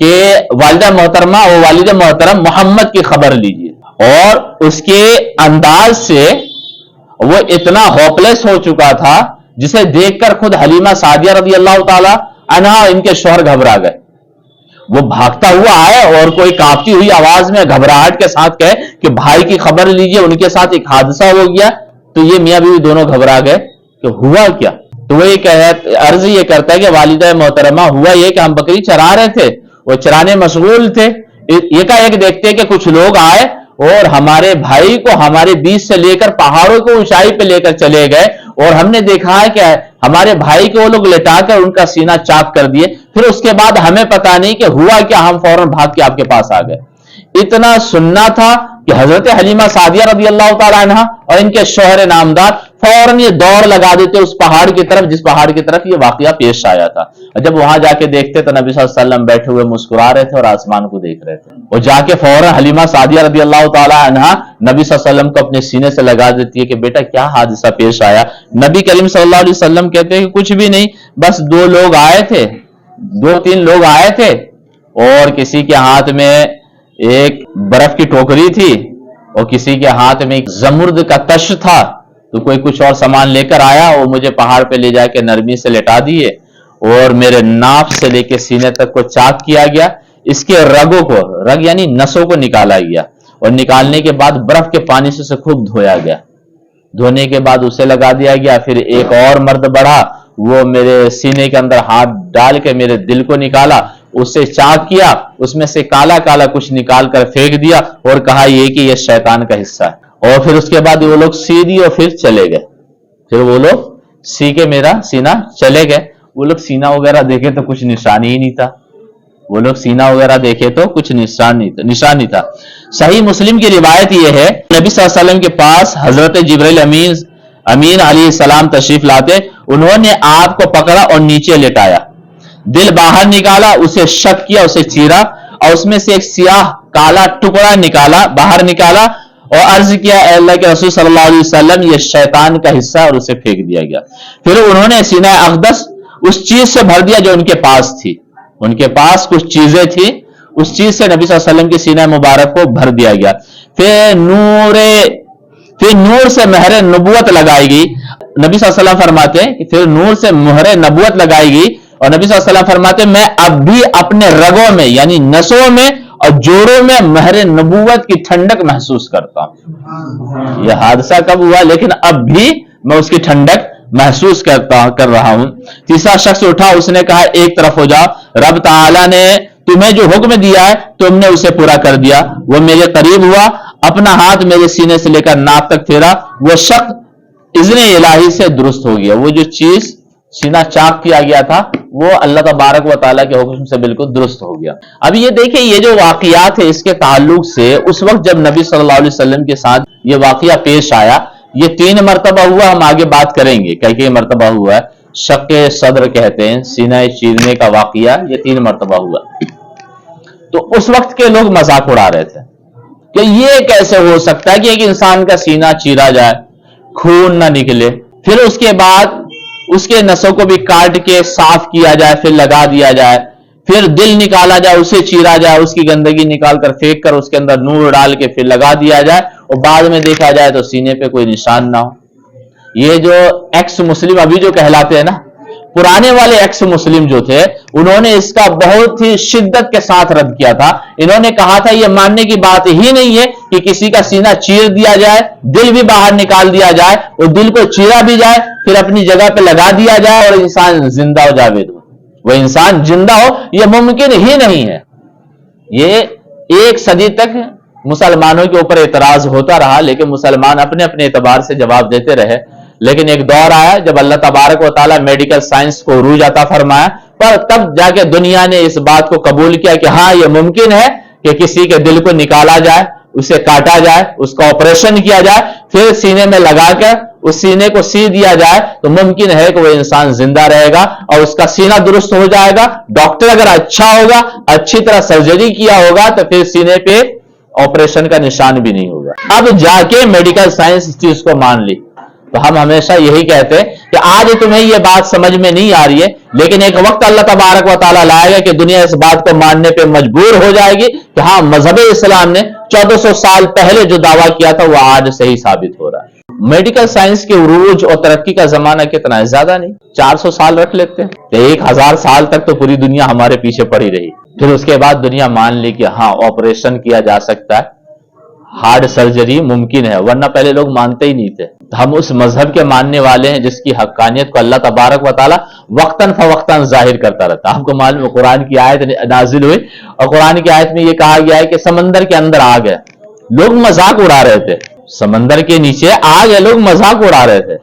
کہ والدہ محترمہ اور والد محترم محمد کی خبر لیجیے، اور اس کے انداز سے وہ اتنا ہوپلیس ہو چکا تھا جسے دیکھ کر خود حلیمہ سعدیہ رضی اللہ تعالی عنہا ان کے شوہر گھبرا گئے. وہ بھاگتا ہوا آئے اور کوئی کانپتی ہوئی آواز میں گھبراہٹ کے ساتھ کہے کہ بھائی کی خبر لیجیے، ان کے ساتھ ایک حادثہ ہو گیا. تو یہ میاں بیوی دونوں گھبرا گئے کہ ہوا کیا. تو وہ عرض یہ کرتا ہے کہ والدہ محترمہ ہوا یہ کہ ہم بکری چرا رہے تھے، وہ چرانے مشغول تھے، ایک دیکھتے کہ کچھ لوگ آئے اور ہمارے بھائی کو ہمارے بیچ سے لے کر پہاڑوں کو اونچائی پہ لے کر چلے گئے، اور ہم نے دیکھا ہے کہ ہمارے بھائی کو وہ لوگ لٹا کر ان کا سینہ چاک کر دیے. پھر اس کے بعد ہمیں پتا نہیں کہ ہوا کیا، ہم فوراً بھاگ کے آپ کے پاس آ گئے. اتنا سننا تھا کہ حضرت حلیمہ سعدیہ رضی اللہ تعالی عنہ اور ان کے شوہر نامدار فوراً یہ دوڑ لگا دیتے اس پہاڑ کی طرف جس پہاڑ کی طرف یہ واقعہ پیش آیا تھا. جب وہاں جا کے دیکھتے تو نبی صلی اللہ علیہ وسلم بیٹھے ہوئے مسکرا رہے تھے اور آسمان کو دیکھ رہے تھے. اور جا کے فوراً حلیمہ سعدیہ رضی اللہ تعالی عنہ نبی صلی اللہ علیہ وسلم کو اپنے سینے سے لگا دیتی ہے کہ بیٹا کیا حادثہ پیش آیا. نبی کریم صلی اللہ علیہ وسلم کہتے ہیں کہ کچھ بھی نہیں، بس 2-3 لوگ آئے تھے اور کسی کے ہاتھ میں ایک برف کی ٹوکری تھی اور کسی کے ہاتھ میں ایک زمرد کا تش تھا، تو کوئی کچھ اور سامان لے کر آیا اور مجھے پہاڑ پہ لے جا کے نرمی سے لٹا دیے اور میرے ناف سے لے کے سینے تک کو چاک کیا گیا. اس کے رگوں کو، رگ یعنی نسوں کو نکالا گیا اور نکالنے کے بعد برف کے پانی سے خوب دھویا گیا. دھونے کے بعد اسے لگا دیا گیا. پھر ایک اور مرد بڑھا، وہ میرے سینے کے اندر ہاتھ ڈال کے میرے دل کو نکالا، اسے چاک کیا، اس میں سے کالا کالا کچھ نکال کر پھینک دیا اور کہا یہ کہ یہ شیطان کا حصہ ہے. اور پھر اس کے بعد وہ لوگ سی دی اور پھر چلے گئے. پھر وہ لوگ سی کے میرا سینہ چلے گئے. وہ لوگ سینہ وغیرہ دیکھے تو کچھ نشان ہی نہیں تھا. وہ لوگ سینہ وغیرہ دیکھے تو کچھ نشان نہیں تھا. صحیح مسلم کی روایت یہ ہے، نبی صلی اللہ علیہ وسلم کے پاس حضرت جبرائیل امین علیہ السلام تشریف لاتے. انہوں نے آپ کو پکڑا اور نیچے لٹایا، دل باہر نکالا، اسے شک کیا، اسے چیرا اور اس میں سے ایک سیاہ کالا ٹکڑا باہر نکالا اور عرض کیا اے اللہ کے رسول صلی اللہ علیہ وسلم یہ شیطان کا حصہ، اور اسے پھینک دیا گیا. پھر انہوں نے سینہ اقدس اس چیز سے بھر دیا جو ان کے پاس تھی. ان کے پاس کچھ چیزیں تھی، اس چیز سے نبی صلی اللہ علیہ وسلم کی سینہ مبارک کو بھر دیا گیا. پھر نور سے مہر نبوت لگائی گئی. نبی صلی اللہ علیہ وسلم فرماتے ہیں کہ پھر نور سے مہر نبوت لگائی گئی اور نبی صلی اللہ علیہ وسلم فرماتے ہیں میں اب بھی اپنے رگوں میں یعنی نسوں میں اور جوڑوں میں مہر نبوت کی ٹھنڈک محسوس کرتا ہوں. یہ حادثہ کب ہوا لیکن اب بھی میں اس کی ٹھنڈک محسوس کر رہا ہوں. تیسرا شخص اٹھا، اس نے کہا ایک طرف ہو جاؤ، رب تعالیٰ نے تمہیں جو حکم دیا ہے تم نے اسے پورا کر دیا. وہ میرے قریب ہوا، اپنا ہاتھ میرے سینے سے لے کر ناف تک پھیرا، وہ شخص اذن الہی سے درست ہو گیا. وہ جو چیز سینہ چاک کیا گیا تھا وہ اللہ تبارک و تعالیٰ کے حکم سے بالکل درست ہو گیا. اب یہ دیکھیں یہ جو واقعات ہے اس کے تعلق سے اس وقت جب نبی صلی اللہ علیہ وسلم کے ساتھ یہ واقعہ پیش آیا، یہ 3 مرتبہ ہوا. ہم آگے بات کریں گے کہ مرتبہ ہوا ہے. شق صدر کہتے ہیں، سینہ چیرنے کا واقعہ یہ 3 مرتبہ ہوا. تو اس وقت کے لوگ مذاق اڑا رہے تھے کہ یہ کیسے ہو سکتا ہے کہ ایک انسان کا سینہ چیرا جائے، خون نہ نکلے، پھر اس کے بعد اس کے نسوں کو بھی کاٹ کے صاف کیا جائے، پھر لگا دیا جائے، پھر دل نکالا جائے، اسے چیرا جائے، اس کی گندگی نکال کر پھینک کر اس کے اندر نور ڈال کے پھر لگا دیا جائے اور بعد میں دیکھا جائے تو سینے پہ کوئی نشان نہ ہو. یہ جو ایکس مسلم ابھی جو کہلاتے ہیں نا، پرانے والے ایکس مسلم جو تھے انہوں نے اس کا بہت ہی شدت کے ساتھ رد کیا تھا. انہوں نے کہا تھا یہ ماننے کی بات ہی نہیں ہے کہ کسی کا سینہ چیر دیا جائے، دل بھی باہر نکال دیا جائے اور دل کو چیرا بھی جائے، پھر اپنی جگہ پہ لگا دیا جائے اور انسان زندہ ہو جاوے تو وہ انسان زندہ ہو، یہ ممکن ہی نہیں ہے. یہ 1 صدی تک مسلمانوں کے اوپر اعتراض ہوتا رہا لیکن مسلمان اپنے اپنے اعتبار سے جواب دیتے رہے. لیکن ایک دور آیا جب اللہ تبارک و تعالیٰ میڈیکل سائنس کو عروج عطا فرمایا، پر تب جا کے دنیا نے اس بات کو قبول کیا کہ ہاں یہ ممکن ہے کہ کسی کے دل کو نکالا جائے، اسے کاٹا جائے، اس کا آپریشن کیا جائے، پھر سینے میں لگا کر اس سینے کو سی دیا جائے تو ممکن ہے کہ وہ انسان زندہ رہے گا اور اس کا سینہ درست ہو جائے گا. ڈاکٹر اگر اچھا ہوگا، اچھی طرح سرجری کیا ہوگا تو پھر سینے پہ آپریشن کا نشان بھی نہیں ہوگا. اب جا کے میڈیکل سائنس اس چیز کو مان لی. تو ہم ہمیشہ یہی کہتے ہیں کہ آج تمہیں یہ بات سمجھ میں نہیں آ رہی ہے، لیکن ایک وقت اللہ تبارک و تعالیٰ لائے گا کہ دنیا اس بات کو ماننے پہ مجبور ہو جائے گی کہ ہاں مذہب اسلام نے 1400 سال پہلے جو دعویٰ کیا تھا وہ آج صحیح ثابت ہو رہا ہے۔ میڈیکل سائنس کے عروج اور ترقی کا زمانہ کتنا ہے؟ زیادہ نہیں، 400 سال رکھ لیتے ہیں کہ 1000 سال تک تو پوری دنیا ہمارے پیچھے پڑی رہی، پھر اس کے بعد دنیا مان لی کہ ہاں آپریشن کیا جا سکتا ہے، ہارڈ سرجری ممکن ہے، ورنہ پہلے لوگ مانتے ہی نہیں تھے۔ ہم اس مذہب کے ماننے والے ہیں جس کی حقانیت کو اللہ تبارک و تعالیٰ وقتاً فوقتاً ظاہر کرتا رہتا۔ آپ کو معلوم ہے قرآن کی آیت نازل ہوئی اور قرآن کی آیت میں یہ کہا گیا ہے کہ سمندر کے اندر آگ ہے، لوگ مذاق اڑا رہے تھے، سمندر کے نیچے آگ ہے، لوگ مذاق اڑا رہے تھے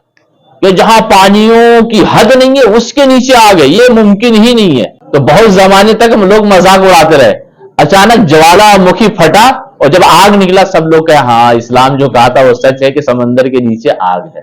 کہ جہاں پانیوں کی حد نہیں ہے اس کے نیچے آگ ہے، یہ ممکن ہی نہیں ہے۔ تو بہت زمانے تک ہم لوگ مذاق اڑاتے رہے، اچانک جوالا مکھی پھٹا اور جب آگ نکلا سب لوگ کہے ہاں اسلام جو کہا تھا وہ سچ ہے کہ سمندر کے نیچے آگ ہے۔